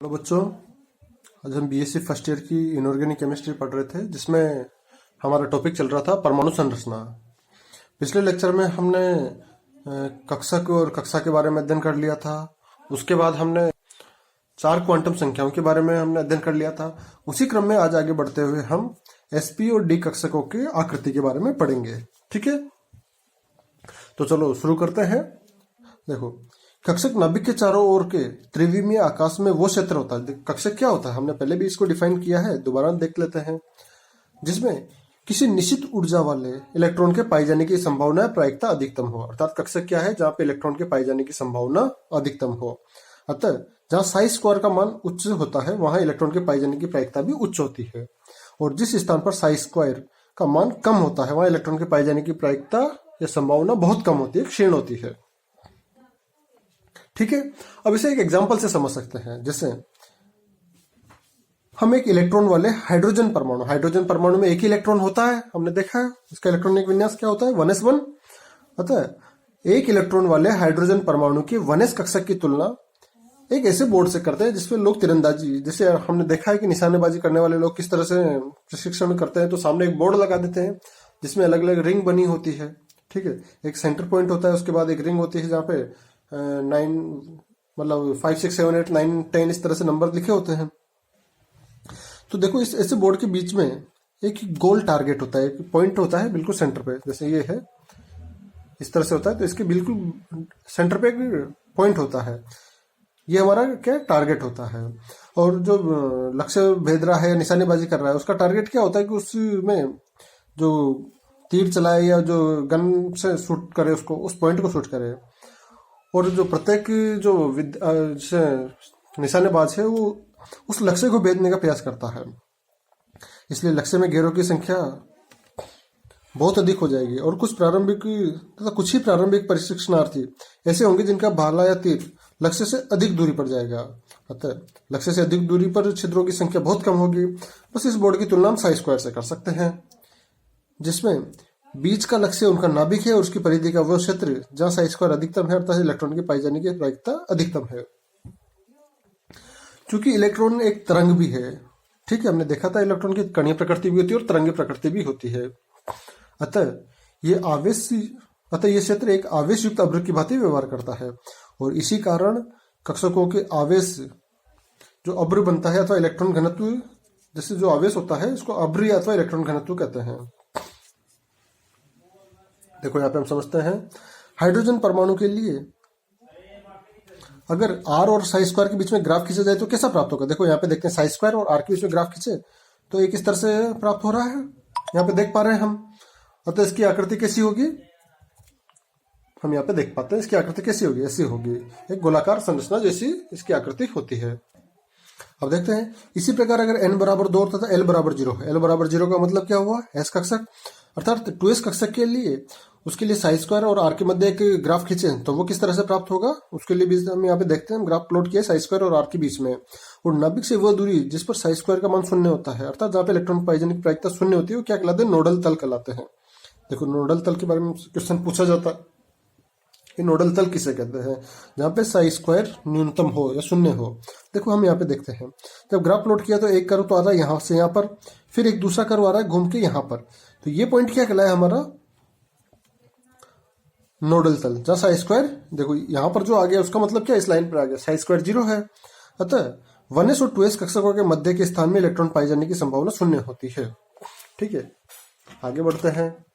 Hello बच्चों, आज हम बीएससी फर्स्ट ईयर की इनऑर्गेनिक केमिस्ट्री पढ़ रहे थे जिसमें हमारा टॉपिक चल रहा था परमाणु संरचना। पिछले लेक्चर में हमने कक्षक और कक्षा के बारे में अध्ययन कर लिया था। उसके बाद हमने चार क्वांटम संख्याओं के बारे में हमने अध्ययन कर लिया था। उसी क्रम में आज आगे बढ़ते हुए हम एसपी और डी कक्षकों की आकृति के बारे में पढ़ेंगे। ठीक है, तो चलो शुरू करते हैं। देखो, कक्षक नाभिक के चारों ओर के त्रिविमीय आकाश में वो क्षेत्र होता है। कक्षक क्या होता है हमने पहले भी इसको डिफाइन किया है, दोबारा देख लेते हैं। जिसमें किसी निश्चित ऊर्जा वाले इलेक्ट्रॉन के पाए जाने की संभावना प्रायिकता अधिकतम हो। अर्थात कक्षक क्या है, जहां पे इलेक्ट्रॉन के पाए जाने की संभावना अधिकतम हो। अतः जहां साई स्क्वायर का मान उच्च होता है वहां इलेक्ट्रॉन के पाए जाने की प्रायिकता भी उच्च होती है, और जिस स्थान पर साई स्क्वायर का मान कम होता है वहां इलेक्ट्रॉन के पाए जाने की प्रायिकता या संभावना बहुत कम होती है, क्षीण होती है। ठीक है, अब इसे एक एग्जांपल से समझ सकते हैं। जैसे हम एक इलेक्ट्रॉन वाले हाइड्रोजन परमाणु में एक ही इलेक्ट्रॉन होता है, हमने देखा है। इसका इलेक्ट्रॉनिक विन्यास क्या होता है, 1s1। अतः एक इलेक्ट्रॉन वाले हाइड्रोजन परमाणु की 1s कक्षक की तुलना एक ऐसे बोर्ड से करते हैं जिसमें लोग तीरंदाजी, जैसे हमने देखा है कि निशानेबाजी करने वाले लोग किस तरह से प्रशिक्षण करते हैं, तो सामने एक बोर्ड लगा देते हैं जिसमें अलग अलग रिंग बनी होती है। ठीक है, एक सेंटर पॉइंट होता है, उसके बाद एक रिंग होती है जहाँ पे 5 6 7 8 9 10 इस तरह से नंबर लिखे होते हैं। तो देखो, इस ऐसे बोर्ड के बीच में एक गोल टारगेट होता है, एक पॉइंट होता है बिल्कुल सेंटर पे। जैसे ये है, इस तरह से होता है, तो इसके बिल्कुल सेंटर पे एक पॉइंट होता है। ये हमारा क्या टारगेट होता है। और जो लक्ष्य भेद रहा है या निशानेबाजी कर रहा है उसका टारगेट क्या होता है कि उसमें जो तीर चलाए या जो गन से शूट करे उसको, उस पॉइंट को शूट करे। और जो प्रत्येक जो निशानेबाज है वो उस लक्ष्य को भेदने का प्रयास करता है। इसलिए लक्ष्य में घेरों की संख्या बहुत अधिक हो जाएगी, और कुछ ही प्रारंभिक प्रशिक्षणार्थी ऐसे होंगे जिनका भाला या तीर लक्ष्य से अधिक दूरी पर जाएगा। अतः लक्ष्य से अधिक दूरी पर छिद्रों की संख्या बहुत कम होगी। बस इस बोर्ड की तुलना हम साई स्क्वायर से कर सकते हैं, जिसमें बीच का लक्ष्य उनका नाभिक है और उसकी परिधि का वो क्षेत्र जहां साई स्क्वायर अधिकतम है, अर्थात इलेक्ट्रॉन के पाए जाने की प्रायिकता अधिकतम है। क्योंकि इलेक्ट्रॉन एक तरंग भी है, ठीक है, हमने देखा था इलेक्ट्रॉन की कणीय प्रकृति भी होती है और तरंगी प्रकृति भी होती है। अतः ये क्षेत्र एक आवेश युक्त अभ्र की भांति व्यवहार करता है, और इसी कारण कक्षकों के आवेश जो अभ्र बनता है अथवा इलेक्ट्रॉन घनत्व, जैसे जो आवेश होता है इसको अभ्र अथवा इलेक्ट्रॉन घनत्व कहते हैं। देखो, यहाँ पे हम समझते हैं हाइड्रोजन परमाणु के लिए अगर आर और साई स्क्वायर के बीच में ग्राफ खींचा जाए तो कैसा प्राप्त होगा। देखो यहाँ पे देखते हैं, साई स्क्वायर और आर के बीच में ग्राफ खींचे तो एक इस तरह से प्राप्त हो रहा है, यहाँ पे देख पा रहे हैं हम। अतः इसकी आकृति कैसी होगी, हम यहाँ पे देख पाते हैं इसकी आकृति कैसी होगी, ऐसी होगी, एक गोलाकार संरचना जैसी इसकी आकृति होती है। अब देखते हैं, इसी प्रकार अगर n बराबर 2 तथा l बराबर 0 है, l बराबर 0 का मतलब क्या हुआ, s कक्षक, अर्थात 2s कक्षक के लिए उसके लिए साई स्क्वायर और आर के मध्य एक ग्राफ खींचे तो वो किस तरह से प्राप्त होगा, उसके लिए भी हम यहाँ पे देखते हैं। हम ग्राफ प्लॉट किया साई स्क्वायर और आर के बीच में, और नाभिक से वह दूरी जिस पर साई स्क्वायर का मान 0 होता है, अर्थात जहाँ पे इलेक्ट्रॉन पाए जाने की प्रायिकता 0 होती है, वो क्या कहलाते हैं, नोडल तल कहलाते हैं। देखो, नोडल तल के बारे में क्वेश्चन पूछा जाता है कि नोडल तल किसे कहते हैं, जहाँ पे साई स्क्वायर न्यूनतम हो या 0 हो। देखो, हम यहाँ पे देखते हैं, जब ग्राफ प्लॉट किया तो एक कर्व तो आ रहा है यहाँ से यहाँ पर, फिर एक दूसरा कर्व आ रहा है घूम के यहाँ पर, तो ये पॉइंट क्या कहलाया हमारा, नोडल तल, जहाँ साई स्क्वायर, देखो यहाँ पर जो आ गया उसका मतलब क्या, इस लाइन पर आ गया, साई स्क्वायर 0 है। अतः 1s और 2s कक्षकों के मध्य के स्थान में इलेक्ट्रॉन पाए जाने की संभावना 0 होती है। ठीक है, आगे बढ़ते हैं।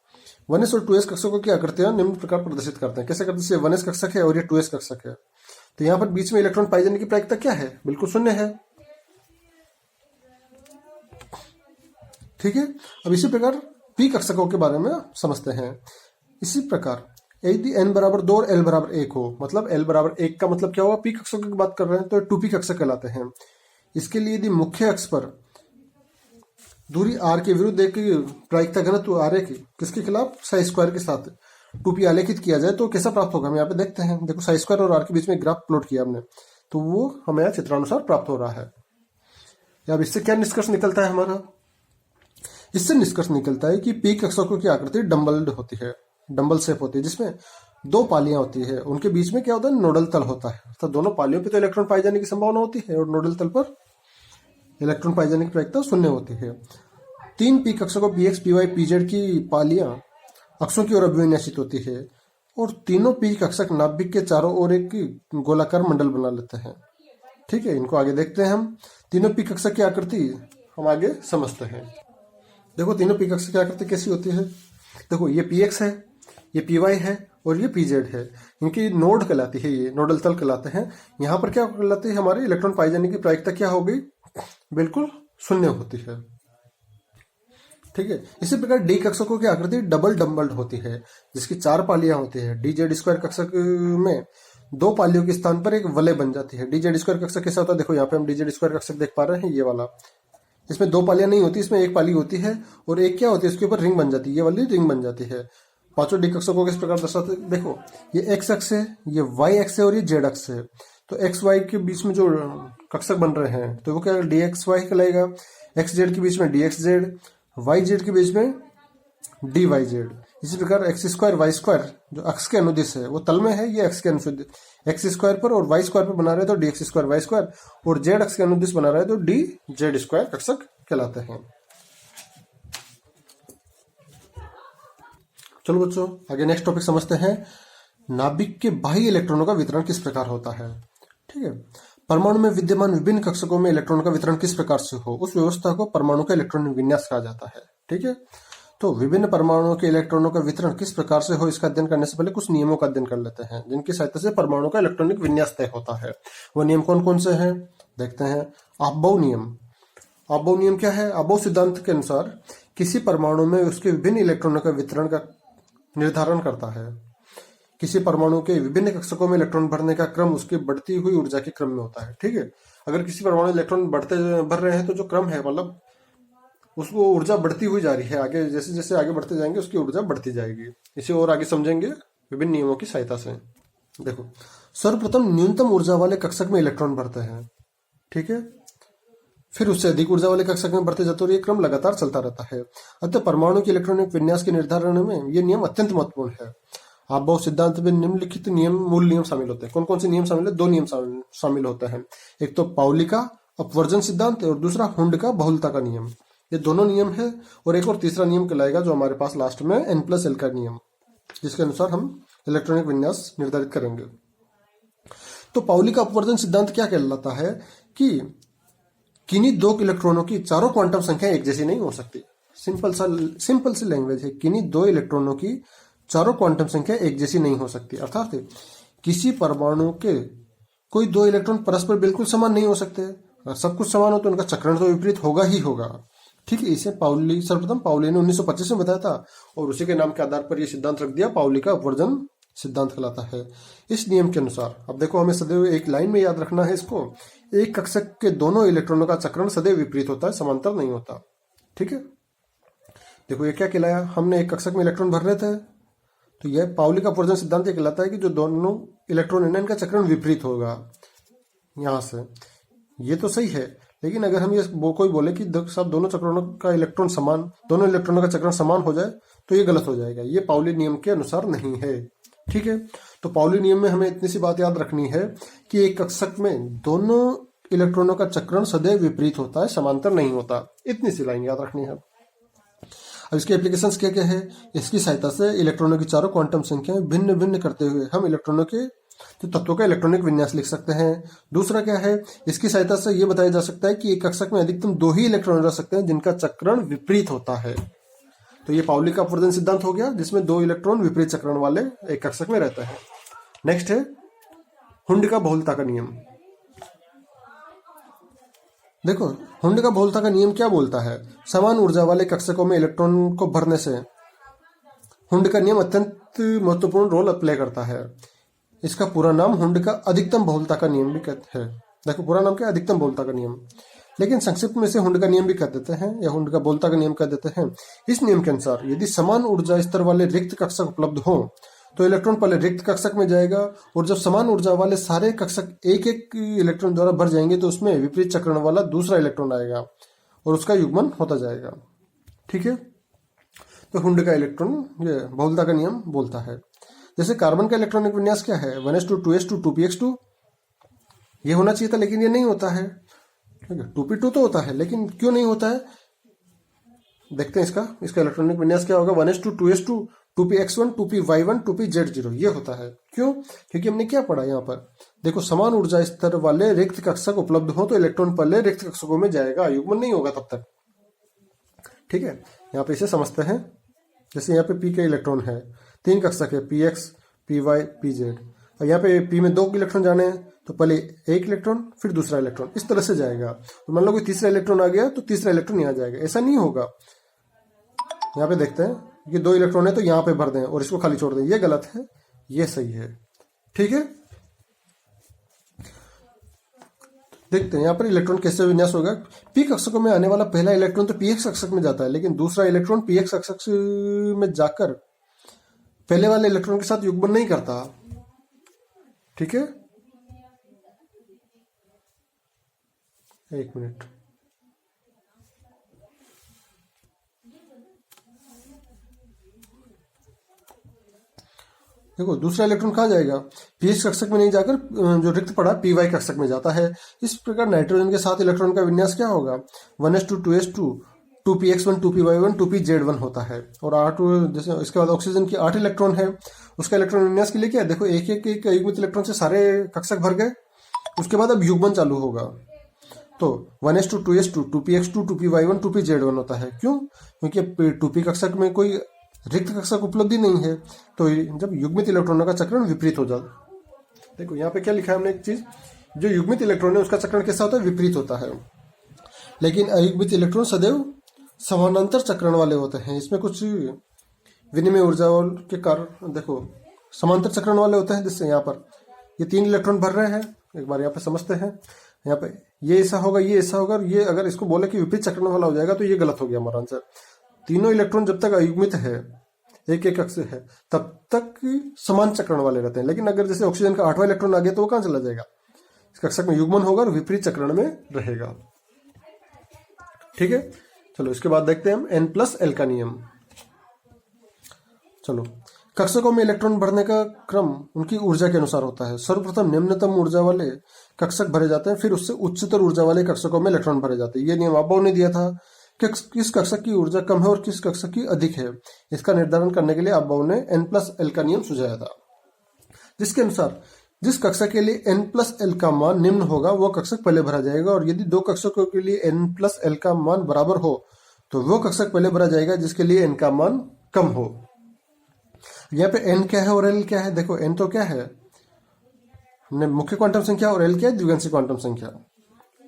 1s और 2s कक्षकों की आकृतियां निम्न प्रकार प्रदर्शित करते हैं। कैसे करते हैं, 1s कक्षक है और ये 2s कक्षक है, तो यहाँ पर बीच में इलेक्ट्रॉन पाए जाने की प्रायिकता क्या है, बिल्कुल 0 है। ठीक है, अब इसी प्रकार p कक्षकों के बारे में समझते हैं। इसी प्रकार यदि n बराबर 2 और l बराबर 1 हो, मतलब l बराबर 1 का मतलब क्या हुआ, p कक्षकों की बात कर रहे हैं तो 2p कक्षक कहलाते हैं। इसके लिए यदि मुख्य अक्ष पर दूरी r के विरुद्ध एक प्रायिकता घनत्व r की किसके खिलाफ, साई स्क्वायर के साथ 2p आलेखित किया जाए तो कैसा प्राप्त होगा, हम यहाँ पे देखते हैं। देखो, साई स्क्वायर और r के बीच में ग्राफ प्लॉट किया हमने, तो वो हमें यहाँ चित्रानुसार प्राप्त हो रहा है। अब इससे क्या निष्कर्ष निकलता है हमारा, इससे निष्कर्ष निकलता है कि p कक्षकों की आकृति डम्बल होती है, डम्बल शेप होती है, जिसमें दो पालियां होती है, उनके बीच में क्या होता है, नोडल तल होता है। तो दोनों पालियों पे तो इलेक्ट्रॉन पाए जाने की संभावना होती है और नोडल तल पर इलेक्ट्रॉन पाए जाने की प्रायिकता शून्य होती है। तीन पी कक्षकों P X P Y P Z की पालियां अक्षों की ओर अभिविन्यासित होती है और तीनों पी कक्षक नाभिक के चारों ओर एक गोलाकार मंडल बना लेते हैं। ठीक है, इनको आगे देखते हैं हम। तीनों पी कक्षक की आकृति हम आगे समझते हैं। देखो तीनों पी कक्षक की आकृति कैसी होती है। देखो ये पी एक्स है, ये पी वाई है और ये पी जेड है। इनकी नोड कहलाती है, ये नोडल तल कहलाते हैं। यहाँ पर क्या कहलाती है, हमारे इलेक्ट्रॉन पाए जाने की प्रायिकता क्या हो गई, बिल्कुल शून्य होती है। ठीक है, इसी प्रकार डी कक्षकों की आकृति डबल डम्बल्ड होती है, जिसकी चार पालियां होती है। डी जेड स्क्वायर कक्षक में दो पालियों के स्थान पर एक वलय बन जाती है। डी जेड स्क्वायर कक्षक कैसा होता है, देखो यहाँ पे हम डी जेड स्क्वायर कक्षक देख पा रहे हैं, ये वाला। इसमें दो पालियां नहीं होती, इसमें एक पाली होती है और एक क्या होती है, इसके ऊपर रिंग बन जाती है, ये वाली रिंग बन जाती है। पांचों डी कक्षकों को इस प्रकार दर्शाते, देखो ये एक्स अक्ष है, ये वाई अक्ष है और ये जेड अक्ष है। तो एक्स वाई के बीच में जो कक्षक बन रहे हैं तो वो क्या डी एक्स वाई कहलाएगा। एक्स जेड के बीच में D X Z, Y Z के बीच में डी वाई जेड। इसी प्रकार एक्स स्क्वायर वाई स्क्वायर जो अक्ष के अनुदिश है वो तल में है, ये एक्स के अनुदिश एक्स स्क्वायर पर और वाई स्क्वायर पर बना रहे तो D X square Y square, और जेड अक्ष के अनुदिश बना रहे तो डी जेड स्क्वायर कक्षक कहलाते हैं। चलो बच्चों आगे नेक्स्ट टॉपिक समझते हैं। नाभिक के बाह्य इलेक्ट्रॉनों का वितरण किस प्रकार होता है। ठीक है, परमाणु में विद्यमान विभिन्न कक्षकों में इलेक्ट्रॉनों का वितरण किस प्रकार से हो, उस व्यवस्था को परमाणु का इलेक्ट्रॉनिक विन्यास कहा जाता है। ठीक है, तो विभिन्न परमाणुओं के इलेक्ट्रॉनों का वितरण किस प्रकार से हो, इसका अध्ययन करने से पहले कुछ नियमों का अध्ययन कर लेते हैं, जिनकी सहायता से परमाणु का इलेक्ट्रॉनिक विन्यास तय होता है। वो नियम कौन कौन से हैं, देखते हैं। आपबॉव नियम। आपबॉव नियम क्या है, आपबॉव सिद्धांत के अनुसार किसी परमाणु में उसके विभिन्न इलेक्ट्रॉनों का वितरण का निर्धारण करता है। किसी परमाणु के विभिन्न कक्षकों में इलेक्ट्रॉन भरने का क्रम उसकी बढ़ती हुई ऊर्जा के क्रम में होता है। ठीक है, अगर किसी परमाणु इलेक्ट्रॉन भर रहे हैं तो जो क्रम है, मतलब उसको ऊर्जा बढ़ती हुई जा रही है, आगे जैसे जैसे आगे बढ़ते जाएंगे उसकी ऊर्जा बढ़ती जाएगी। इसे और आगे समझेंगे विभिन्न नियमों की सहायता से। देखो सर्वप्रथम न्यूनतम ऊर्जा वाले कक्षक में इलेक्ट्रॉन भरते हैं। ठीक है, फिर उससे अधिक ऊर्जा वाले कक्षक में बढ़ते जाते और ये क्रम लगातार चलता रहता है। अतः परमाणु के इलेक्ट्रॉनिक विन्यास के निर्धारण में ये नियम अत्यंत महत्वपूर्ण है। आपबॉव सिद्धांत में निम्नलिखित नियम मूल नियम शामिल होते हैं। कौन कौन से नियम शामिल है, दो नियम शामिल होते हैं। एक तो पाउली का अपवर्जन सिद्धांत और दूसरा हुंड का बहुलता का नियम। ये दोनों नियम है और एक और तीसरा नियम कहलाएगा जो हमारे पास लास्ट में N+L का नियम, जिसके अनुसार हम इलेक्ट्रॉनिक विन्यास निर्धारित करेंगे। तो पाउली का अपवर्जन सिद्धांत क्या कहलाता है कि किन्हीं दो इलेक्ट्रॉनों की चारों क्वांटम संख्या एक जैसी नहीं हो सकती। सिंपल सी लैंग्वेज है, किन्हीं दो इलेक्ट्रॉनों की चारों क्वांटम संख्या एक जैसी नहीं हो सकती। अर्थात किसी परमाणु के कोई दो इलेक्ट्रॉन परस्पर बिल्कुल समान नहीं हो सकते। अगर सब कुछ समान हो तो उनका चक्रण तो विपरीत होगा ही होगा। ठीक है, इसे सर्वप्रथम पाउली ने 1925 में बताया था और उसी के नाम के आधार पर यह सिद्धांत रख दिया, पाउली का अपवर्जन सिद्धांत कहलाता है। इस नियम के अनुसार अब देखो हमें सदैव एक लाइन में याद रखना है इसको, एक कक्षक के दोनों इलेक्ट्रॉनों का चक्रण सदैव विपरीत होता है, समांतर नहीं होता। ठीक है, देखो ये क्या कहलाया, हमने एक कक्षक में इलेक्ट्रॉन भर रहे थे तो यह पाउली का अपवर्जन सिद्धांत ये कहलाता है कि जो दोनों इलेक्ट्रॉन है इनका चक्रण विपरीत होगा। यहां से ये तो सही है, लेकिन अगर हम ये कोई बोले कि सब दोनों चक्रणों का इलेक्ट्रॉन समान, दोनों इलेक्ट्रॉनों का चक्रण समान हो जाए तो ये गलत हो जाएगा। ये पाउली नियम के अनुसार नहीं है। ठीक है, तो पाउली नियम में हमें इतनी सी बात याद रखनी है कि एक कक्षक में दोनों इलेक्ट्रॉनों का चक्रण सदैव विपरीत होता है, समांतर नहीं होता। इतनी सी लाइन याद रखनी है। अब इसके एप्लीकेशंस क्या क्या है, इसकी सहायता से इलेक्ट्रॉनों की चारों क्वांटम संख्याएं भिन्न भिन्न करते हुए हम इलेक्ट्रॉनों के तो तत्वों का इलेक्ट्रॉनिक विन्यास लिख सकते हैं। दूसरा क्या है, इसकी सहायता से यह बताया जा सकता है कि एक कक्षक में अधिकतम दो ही इलेक्ट्रॉन रह सकते हैं जिनका चक्रण विपरीत होता है। तो ये पाउली का अपवर्जन सिद्धांत हो गया, जिसमें दो इलेक्ट्रॉन विपरीत चक्रण वाले एक कक्षक में रहते हैं। नेक्स्ट है हुंड का बहुलता का नियम। देखो हुंड का बहुलता का नियम क्या बोलता है, समान ऊर्जा वाले कक्षकों में इलेक्ट्रॉन को भरने से हुंड का नियम अत्यंत महत्वपूर्ण रोल प्ले करता है। इसका पूरा नाम हुंड का अधिकतम बहुलता का नियम भी कहते हैं। देखो पूरा नाम क्या है, अधिकतम बहुलता का नियम, लेकिन संक्षिप्त में से हुंड का नियम भी कह देते हैं या हुंड का बहुलता का नियम कह देते हैं। इस नियम के अनुसार यदि समान ऊर्जा स्तर वाले रिक्त कक्षक उपलब्ध हो तो इलेक्ट्रॉन पहले रिक्त कक्षक में जाएगा और जब समान ऊर्जा वाले सारे कक्षक एक एक इलेक्ट्रॉन द्वारा भर जाएंगे तो उसमें विपरीत चक्रण वाला दूसरा इलेक्ट्रॉन आएगा और उसका युग्मन होता जाएगा। ठीक है, तो हुंड का इलेक्ट्रॉन ये बहुलता का नियम बोलता है। जैसे कार्बन का इलेक्ट्रॉनिक विन्यास क्या है, 1s2 2s2 2px2, ये होना चाहिए था लेकिन ये नहीं होता है। ठीक है, 2p2 तो होता है लेकिन क्यों नहीं होता है, देखते हैं इसका इलेक्ट्रॉनिक विन्यास क्या होगा, 1s2 2s2 2px1 2py1 2pz0, ये होता है। क्यों, क्योंकि हमने क्या पढ़ा यहाँ पर, देखो समान ऊर्जा स्तर वाले रिक्त कक्षक उपलब्ध हो तो इलेक्ट्रॉन पहले रिक्त कक्षकों में जाएगा, युग्मन नहीं होगा तब तक। ठीक है, यहाँ पे इसे समझते हैं। जैसे यहाँ पे पी के इलेक्ट्रॉन है, 3 कक्षक है, P X P Y P Z, और यहाँ पे पी में 2 इलेक्ट्रॉन जाने हैं तो पहले एक इलेक्ट्रॉन फिर दूसरा इलेक्ट्रॉन, इस तरह से जाएगा। तो मान लो कोई तीसरा इलेक्ट्रॉन आ गया तो तीसरा इलेक्ट्रॉन यहाँ जाएगा, ऐसा नहीं होगा। यहाँ पे देखते हैं कि 2 इलेक्ट्रॉन है तो यहाँ पे भर दें और इसको खाली छोड़ दें, ये गलत है, ये सही है। ठीक है, देखते हैं यहाँ पर इलेक्ट्रॉन कैसे विन्यास होगा। पी कक्षकों में आने वाला पहला इलेक्ट्रॉन तो पीएक्स कक्षक में जाता है, लेकिन दूसरा इलेक्ट्रॉन पीएक्स कक्षक में जाकर पहले वाले इलेक्ट्रॉन के साथ युग्मन नहीं करता। ठीक है, एक मिनट, देखो दूसरा इलेक्ट्रॉन कहाँ जाएगा, पीएच कक्षक में नहीं जाकर जो रिक्त पड़ा पीवाई कक्षक में जाता है। इस प्रकार नाइट्रोजन के साथ इलेक्ट्रॉन का विन्यास क्या होगा, 1s2 2s2 2px1 2py1 2pz1 होता है। और 8 जैसे इसके बाद ऑक्सीजन की 8 इलेक्ट्रॉन है, उसका इलेक्ट्रॉन विन्यास के लिए क्या है, देखो एक एक युग्मित इलेक्ट्रॉन से सारे कक्षक भर गए, उसके बाद अब युग्मन चालू होगा। तो 1s2 2s2 2px2 2py1 2pz1 होता है। क्यों, क्योंकि 2p कक्षक में कोई रिक्त कक्षक उपलब्धि नहीं है, तो जब युग्मित इलेक्ट्रॉनों का चक्रण विपरीत हो जाता। देखो यहाँ पे क्या लिखा है हमने, एक चीज, जो युग्मित इलेक्ट्रॉन है उसका चक्रण कैसा होता है, विपरीत होता है। लेकिन अयुग्मित इलेक्ट्रॉन सदैव समानांतर चक्रण वाले होते हैं, इसमें कुछ विनिमय ऊर्जा के कारण देखो समांतर चक्रण वाले होते हैं। जिससे यहाँ पर ये 3 इलेक्ट्रॉन भर रहे हैं, एक बार यहाँ पे समझते हैं। यहाँ पे ये ऐसा होगा, ये ऐसा होगा, ये अगर इसको बोले कि विपरीत चक्रण वाला हो जाएगा तो ये गलत हो गया हमारा आंसर। तीनों इलेक्ट्रॉन जब तक अयुग्मित है, एक एक कक्षक है, तब तक समान चक्रण वाले रहते हैं। लेकिन अगर जैसे ऑक्सीजन का 8वां इलेक्ट्रॉन आ गया तो वो कहाँ चला जाएगा, इस कक्षक में युग्मन होगा और विपरीत चक्रण में रहेगा। ठीक है, चलो इसके बाद देखते हैं हम n+l का नियम। चलो, कक्षकों में इलेक्ट्रॉन भरने का क्रम उनकी ऊर्जा के अनुसार होता है। सर्वप्रथम निम्नतम ऊर्जा वाले कक्षक भरे जाते हैं, फिर उससे उच्चतर ऊर्जा वाले कक्षकों में इलेक्ट्रॉन भरे जाते हैं। ये नियम अब्बाउ ने दिया था कि किस कक्षक की ऊर्जा कम है और किस कक्षक की अधिक है। इसका निर्धारण करने के लिए अब्बाउ ने n+l का नियम सुझाया था, जिसके अनुसार जिस कक्षक के लिए n+l का मान निम्न होगा वो कक्षक पहले भरा जाएगा, और यदि 2 कक्षकों के लिए n+l का मान बराबर हो तो वो कक्षक पहले भरा जाएगा जिसके लिए n का मान कम हो। यहाँ पे n क्या है और l क्या है, देखो n तो क्या है, हमने मुख्य क्वांटम संख्या, और l क्या है, द्विगांशी क्वांटम संख्या।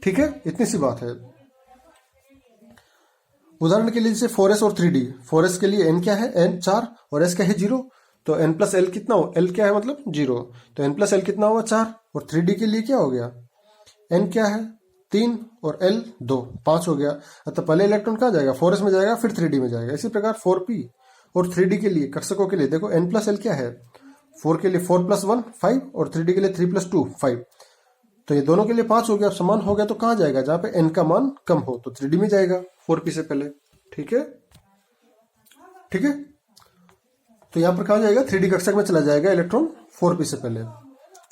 ठीक है, इतनी सी बात है। उदाहरण के लिए जैसे 4s और 3d, 4s के लिए n क्या है, n 4 और s क्या है 0, तो n+l कितना हो, l क्या है मतलब 0, तो n+l कितना हुआ 4, और 3d के लिए क्या हो गया, n क्या है 3 और l 2, 5 हो गया। तो पहले इलेक्ट्रॉन कहाँ जाएगा, 4s में जाएगा, फिर 3d में जाएगा। इसी प्रकार 4p और 3d के लिए कक्षकों के लिए देखो n+l क्या है, 4 के लिए 4 + 1 5 और 3d के लिए 3 + 2 5, तो ये दोनों के लिए 5 हो गया, समान हो गया। तो कहाँ जाएगा, जहाँ पे n का मान कम हो, तो 3d में जाएगा 4p से पहले। ठीक है, ठीक है, तो यहाँ पर कहाँ जाएगा, 3d कक्षक में चला जाएगा इलेक्ट्रॉन 4p से पहले,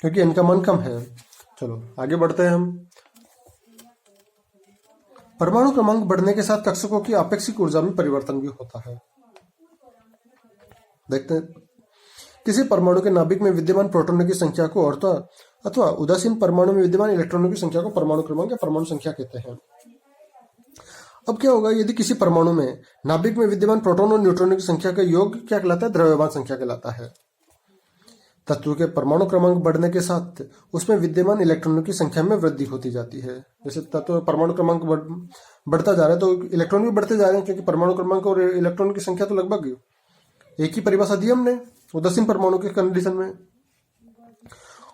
क्योंकि n का मान कम है। चलो आगे बढ़ते हैं हम। परमाणु क्रमांक बढ़ने के साथ कक्षकों की आपेक्षिक ऊर्जा में परिवर्तन भी होता है। देखते हैं, किसी परमाणु के नाभिक में विद्यमान प्रोटॉनों की संख्या को अथवा उदासीन परमाणु में विद्यमान इलेक्ट्रॉनों की संख्या को परमाणु क्रमांक या परमाणु संख्या कहते हैं। अब क्या होगा, यदि किसी परमाणु में नाभिक में विद्यमान प्रोटॉन और न्यूट्रॉनों की संख्या का योग क्या कहलाता है, द्रव्यमान संख्या कहलाता है। तत्व के परमाणु क्रमांक बढ़ने के साथ उसमें विद्यमान इलेक्ट्रॉनों की संख्या में वृद्धि होती जाती है। जैसे तत्व परमाणु क्रमांक बढ़ता जा रहा है तो इलेक्ट्रॉन भी बढ़ते जा रहे हैं, क्योंकि परमाणु क्रमांक और इलेक्ट्रॉन की संख्या तो लगभग एक ही परिभाषा दी हमने उदासीन परमाणु के कंडीशन में,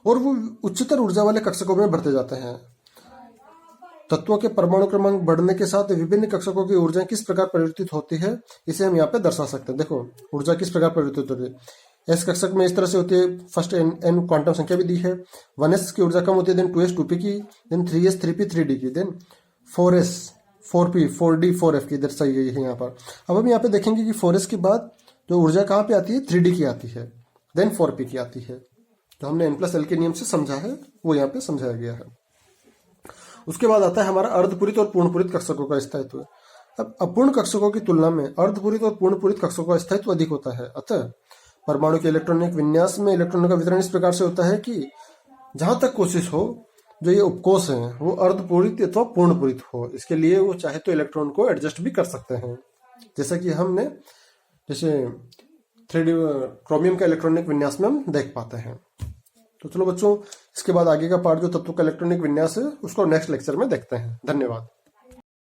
और वो उच्चतर ऊर्जा वाले कक्षकों में बढ़ते जाते हैं। तत्वों के परमाणु क्रमांक बढ़ने के साथ विभिन्न कक्षकों की ऊर्जा किस प्रकार परिवर्तित होती है, इसे हम यहाँ पे दर्शा सकते हैं। देखो ऊर्जा किस प्रकार परिवर्तित होती है, एस कक्षक में इस तरह से होती है। फर्स्ट एन क्वांटम संख्या भी दी है, 1s की ऊर्जा कम होती है, देन 2s 2p की, देन 3s 3p 3d की, then 4s 4p 4d 4f की दर्शाई गई है यहाँ पर। अब हम यहाँ पे देखेंगे कि 4s के बाद जो ऊर्जा कहाँ पे आती है, 3d की आती है। देन 4p की आती है। जो हमने n+l के नियम से समझा है वो यहाँ पे समझाया गया है। उसके बाद आता है हमारा अर्धपूरित और पूर्णपूरित कक्षकों का स्थायित्व। अब अपूर्ण कक्षकों की तुलना में अर्धपूरित और पूर्णपूरित कक्षकों का स्थायित्व अधिक होता है। अतः परमाणु के इलेक्ट्रॉनिक विन्यास में इलेक्ट्रॉनों का वितरण इस प्रकार से होता है कि जहां तक कोशिश हो जो ये उपकोष हैं वो अर्धपूरित अथवा पूर्णपूरित हो। इसके लिए वो चाहे तो इलेक्ट्रॉन को एडजस्ट भी कर सकते हैं, जैसा कि हमने जैसे 3D क्रोमियम का इलेक्ट्रॉनिक विन्यास में हम देख पाते हैं। तो चलो बच्चों, इसके बाद आगे का पार्ट जो तत्वों का इलेक्ट्रॉनिक विन्यास है उसको नेक्स्ट लेक्चर में देखते हैं। धन्यवाद।